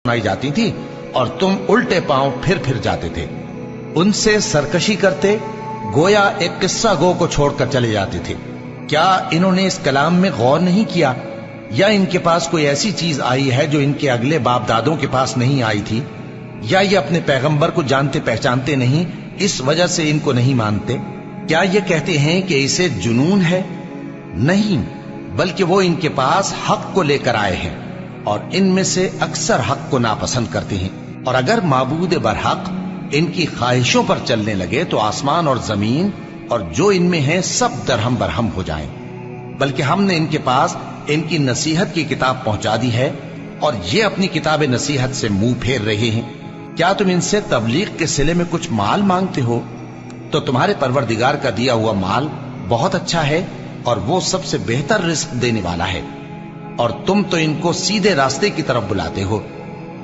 सुनाई जाती थी और तुम उल्टे पांव फिर जाते थे। उनसे सरकशी करते, गोया एक किस्सा गो को छोड़कर चले जाते थे। क्या इन्होंने इस कलाम में गौर नहीं किया, या इनके पास कोई ऐसी चीज आई है जो इनके अगले बाप दादों के पास नहीं आई थी, या ये अपने पैगंबर को जानते पहचानते नहीं, इस वजह से इनको नहीं मानते? क्या ये कहते हैं कि इसे जुनून है? नहीं, बल्कि वो इनके पास हक को लेकर आए हैं और इनमें से अक्सर हक को नापसंद करते हैं। और अगर माबूद बरहक इनकी ख्वाहिशों पर चलने लगे तो आसमान और जमीन और जो इनमें है सब दरहम बरहम हो जाएं। बल्कि हमने इनके पास इनकी नसीहत की किताब पहुंचा दी है और ये अपनी किताब नसीहत से मुंह फेर रहे हैं। क्या तुम इनसे तबलीग के सिले में कुछ माल मांगते हो? तो तुम्हारे परवरदिगार का दिया हुआ माल बहुत अच्छा है और वो सबसे बेहतर रिस्क देने वाला है। और तुम तो इनको सीधे रास्ते की तरफ बुलाते हो।